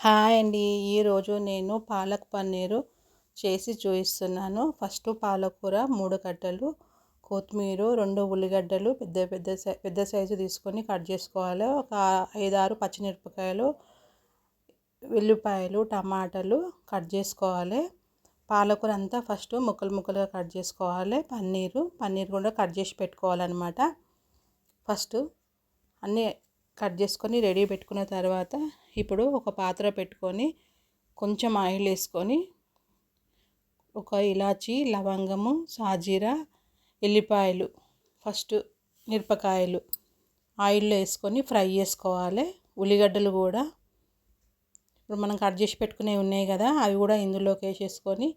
Hi అండి. ఈరోజు నేను పాలక్ పన్నీరు చేసి చూపిస్తున్నాను. ఫస్ట్ పాలకూర 3 కట్టలు, కొత్తిమీర, 2 ఉల్లిగడ్డలు పెద్ద సైజు తీసుకొని కట్ చేసుకోవాలి. ఒక 5, 6 పచ్చిమిరపకాయలు, ఉల్లిపాయలు, టమాటాలు కట్ చేసుకోవాలి. పాలకూర అంతా ఫస్ట్ ముక్కలుగా కట్ చేసుకోవాలి. పన్నీర్ కూడా కట్ చేసి పెట్టుకోవాలన్నమాట. ఫస్ట్ అన్నీ కట్ చేసుకొని రెడీ పెట్టుకున్న తర్వాత ఇప్పుడు ఒక పాత్ర పెట్టుకొని కొంచెం ఆయిల్ వేసుకొని ఒక ఇలాచి, లవంగము, సాజీరా, ఎల్లిపాయలు, ఫస్ట్ మిరపకాయలు ఆయిల్లో వేసుకొని ఫ్రై చేసుకోవాలి. ఉల్లిగడ్డలు కూడా ఇప్పుడు మనం కట్ చేసి పెట్టుకునేవి ఉన్నాయి కదా, అవి కూడా ఇందులోకి వేసేసుకొని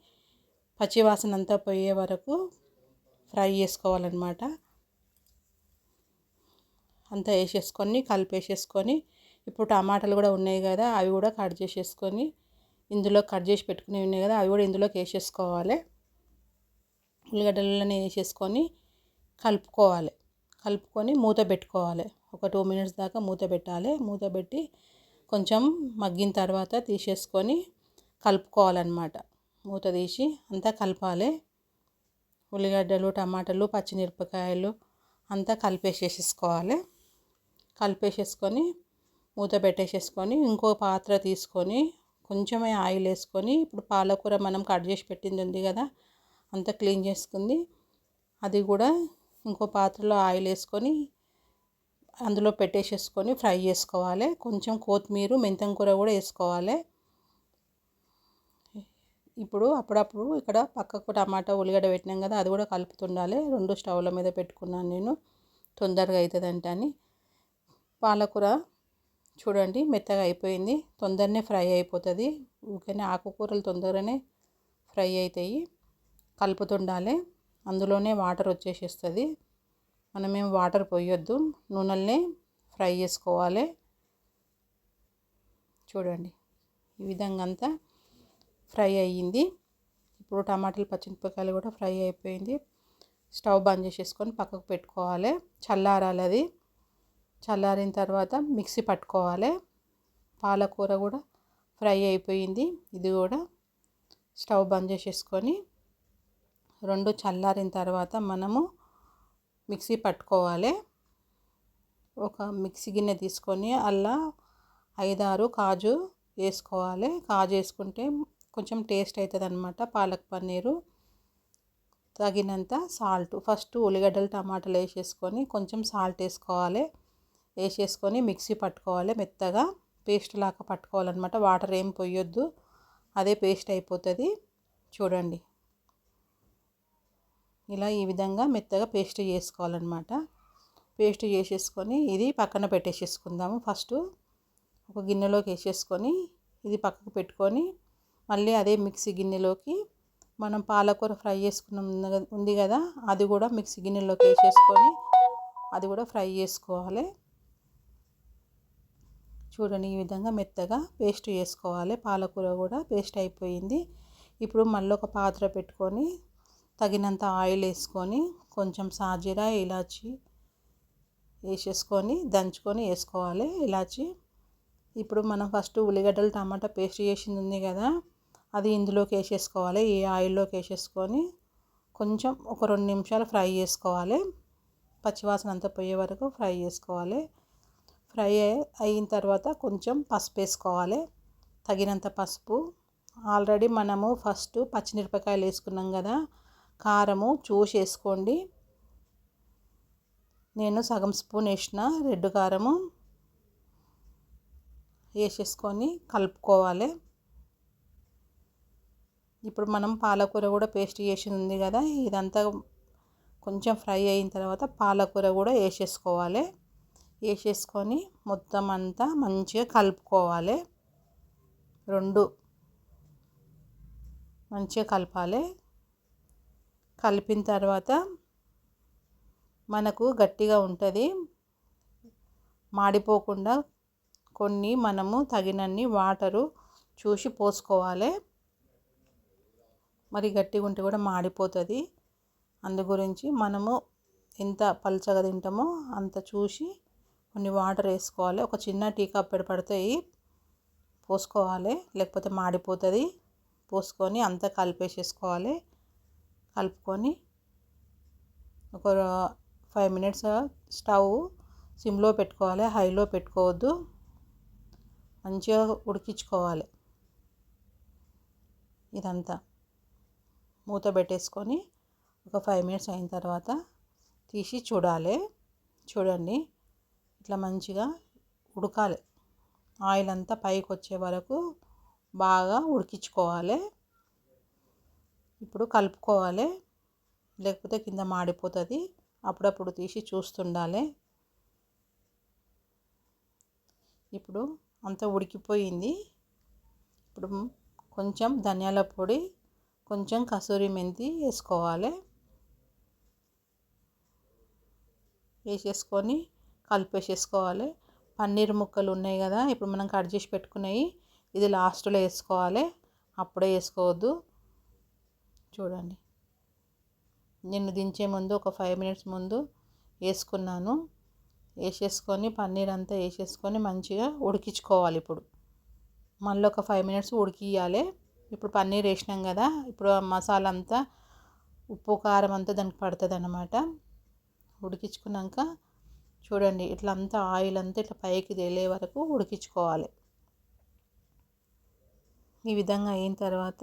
పచ్చివాసన అంతా పోయే వరకు ఫ్రై చేసుకోవాలన్నమాట. అంతా వేసేసుకొని కలిపేసేసుకొని ఇప్పుడు టమాటాలు కూడా ఉన్నాయి కదా, అవి కూడా కట్ చేసేసుకొని ఇందులో కట్ చేసి పెట్టుకునేవి ఉన్నాయి కదా, అవి కూడా ఇందులోకి వేసేసుకోవాలి. ఉల్లిగడ్డలనే వేసేసుకొని కలుపుకొని మూత పెట్టుకోవాలి. ఒక 2 మినిట్స్ దాకా మూత పెట్టాలి. మూత పెట్టి కొంచెం మగ్గిన తర్వాత తీసేసుకొని కలుపుకోవాలన్నమాట. మూత తీసి అంతా కలపాలి. ఉల్లిగడ్డలు, టమాటాలు, పచ్చిమిరపకాయలు అంతా కలిపేసేసుకొని మూత పెట్టేసేసుకొని ఇంకో పాత్ర తీసుకొని కొంచెమే ఆయిల్ వేసుకొని ఇప్పుడు పాలకూర మనం కట్ చేసి పెట్టింది ఉంది కదా, అంతా క్లీన్ చేసుకుంది, అది కూడా ఇంకో పాత్రలో ఆయిల్ వేసుకొని అందులో పెట్టేసేసుకొని ఫ్రై చేసుకోవాలి. కొంచెం కొత్తిమీర, మెంతం కూర కూడా వేసుకోవాలి. ఇప్పుడు అప్పుడప్పుడు ఇక్కడ పక్కకు టమాటా, ఉల్లిగడ్డ పెట్టినాం కదా, అది కూడా కలుపుతుండాలి. 2 స్టవ్ల మీద పెట్టుకున్నాను నేను, తొందరగా అవుతుందంట అని. పాలకూర చూడండి మెత్తగా అయిపోయింది, తొందరనే ఫ్రై అయిపోతుంది. ఊరికనే ఆకుకూరలు తొందరగానే ఫ్రై అవుతాయి. కలుపుతుండాలి. అందులోనే వాటర్ వచ్చేసేస్తుంది. మనమేం వాటర్ పోయొద్దు, నూనెలనే ఫ్రై చేసుకోవాలి. చూడండి ఈ విధంగా అంతా ఫ్రై అయ్యింది. ఇప్పుడు టమాటాలు, పచ్చిమిరపకాయలు కూడా ఫ్రై అయిపోయింది. స్టవ్ బంద్ చేసేసుకొని పక్కకు పెట్టుకోవాలి. చల్లారాలి. అది చల్లారిన తర్వాత మిక్సీ పట్టుకోవాలి. పాలకూర కూడా ఫ్రై అయిపోయింది. ఇది కూడా స్టవ్ బంద్ చేసేసుకొని 2 చల్లారిన తర్వాత మనము మిక్సీ పట్టుకోవాలి. ఒక మిక్సీ గిన్నె తీసుకొని అలా 5, 6 కాజు వేసుకోవాలి. కాజు వేసుకుంటే కొంచెం టేస్ట్ అవుతుంది అన్నమాట పాలక్ పన్నీరు. తగినంత సాల్ట్, ఫస్ట్ ఉల్లిగడ్డలు, టమాటాలు వేసేసుకొని కొంచెం సాల్ట్ వేసేసుకొని మిక్సీ పట్టుకోవాలి. మెత్తగా పేస్ట్ లాగా పట్టుకోవాలన్నమాట. వాటర్ ఏం పోయొద్దు, అదే పేస్ట్ అయిపోతుంది. చూడండి ఇలా ఈ విధంగా మెత్తగా పేస్ట్ చేసుకోవాలన్నమాట. పేస్ట్ చేసేసుకొని ఇది పక్కన పెట్టేసేసుకుందాము. ఫస్ట్ ఒక గిన్నెలోకి వేసేసుకొని ఇది పక్కకు పెట్టుకొని మళ్ళీ అదే మిక్సీ గిన్నెలోకి మనం పాలకూర ఫ్రై చేసుకున్నాం ఉంది కదా, అది కూడా మిక్సీ గిన్నెలోకి వేసేసుకొని అది కూడా ఫ్రై చేసుకోవాలి. చూడండి ఈ విధంగా మెత్తగా పేస్ట్ చేసుకోవాలి. పాలకూర కూడా పేస్ట్ అయిపోయింది. ఇప్పుడు మళ్ళీ ఒక పాత్ర పెట్టుకొని తగినంత ఆయిల్ వేసుకొని కొంచెం సాజీరా, ఇలాచి వేసేసుకొని దంచుకొని వేసుకోవాలి ఇలాచి. ఇప్పుడు మనం ఫస్ట్ ఉల్లిగడ్డలు, టమాటా పేస్ట్ చేసింది ఉంది కదా, అది ఇందులోకి వేసేసుకోవాలి. ఈ ఆయిల్లోకి వేసేసుకొని కొంచెం ఒక 2 నిమిషాలు ఫ్రై చేసుకోవాలి. పచ్చివాసన అంతా పోయే వరకు ఫ్రై చేసుకోవాలి. ఫ్రై అయిన తర్వాత కొంచెం పసుపు వేసుకోవాలి, తగినంత పసుపు. ఆల్రెడీ మనము ఫస్ట్ పచ్చిమిరపకాయలు వేసుకున్నాం కదా, కారము చూసి వేసుకోండి. నేను సగం స్పూన్ వేసిన రెడ్ కారము వేసేసుకొని కలుపుకోవాలి. ఇప్పుడు మనం పాలకూర కూడా పేస్ట్ చేసి ఉంది కదా, ఇదంతా కొంచెం ఫ్రై అయిన తర్వాత పాలకూర కూడా వేసేసుకోవాలి. వేసేసుకొని మొత్తం అంతా మంచిగా కలుపుకోవాలి. 2 మంచిగా కలపాలి. కలిపిన తర్వాత మనకు గట్టిగా ఉంటుంది, మాడిపోకుండా కొన్ని మనము తగినన్ని వాటరు చూసి పోసుకోవాలి. మరి గట్టిగా ఉంటే కూడా మాడిపోతుంది. అందు గురించి మనము ఎంత పలుచగా తింటామో అంత చూసి కొన్ని వాటర్ వేసుకోవాలి. ఒక చిన్న టీ కప్పెడు పడతాయి పోసుకోవాలి, లేకపోతే మాడిపోతుంది. పోసుకొని అంతా కలిపేసేసుకోవాలి. కలుపుకొని ఒక 5 మినిట్స్ స్టవ్ సిమ్లో పెట్టుకోవాలి, హైలో పెట్టుకోవద్దు. మంచిగా ఉడికించుకోవాలి. ఇదంతా మూత పెట్టేసుకొని ఒక 5 మినిట్స్ అయిన తర్వాత తీసి చూడాలి. చూడండి, ఇట్లా మంచిగా ఉడకాలి. ఆయిల్ అంతా పైకి వచ్చే వరకు బాగా ఉడికించుకోవాలి. ఇప్పుడు కలుపుకోవాలి, లేకపోతే కింద మాడిపోతుంది. అప్పుడప్పుడు తీసి చూస్తుండాలి. ఇప్పుడు అంతా ఉడికిపోయింది. ఇప్పుడు కొంచెం ధనియాల పొడి, కొంచెం కసూరి మెంతి వేసుకోవాలి. వేసేసుకొని కలిపేసేసుకోవాలి. పన్నీర్ ముక్కలు ఉన్నాయి కదా, ఇప్పుడు మనం కట్ చేసి పెట్టుకున్నాయి, ఇది లాస్ట్లో వేసుకోవాలి, అప్పుడే వేసుకోవద్దు. చూడండి, నేను దించే ముందు ఒక 5 మినిట్స్ ముందు వేసుకున్నాను. వేసేసుకొని పన్నీర్ అంతా వేసేసుకొని మంచిగా ఉడికించుకోవాలి. ఇప్పుడు మళ్ళీ ఒక 5 మినిట్స్ ఉడికియాలి. ఇప్పుడు పన్నీర్ వేసినాం కదా, ఇప్పుడు మసాలా అంతా ఉప్పు కారం అంతా దానికి పడుతుంది అన్నమాట. ఉడికించుకున్నాక చూడండి, ఇట్లా అంతా ఆయిల్ అంతా ఇట్లా పైకి తేలే వరకు ఉడికించుకోవాలి. ఈ విధంగా అయిన తర్వాత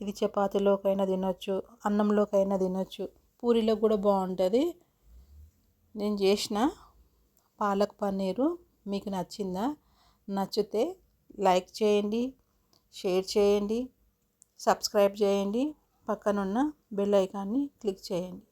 ఇది చపాతీలోకైనా తినొచ్చు, అన్నంలోకైనా తినొచ్చు, పూరీలో కూడా బాగుంటుంది. నేను చేసిన పాలక్ పన్నీరు మీకు నచ్చిందా? నచ్చితే లైక్ చేయండి, షేర్ చేయండి, సబ్స్క్రైబ్ చేయండి, పక్కనున్న బెల్ ఐకాన్ని క్లిక్ చేయండి.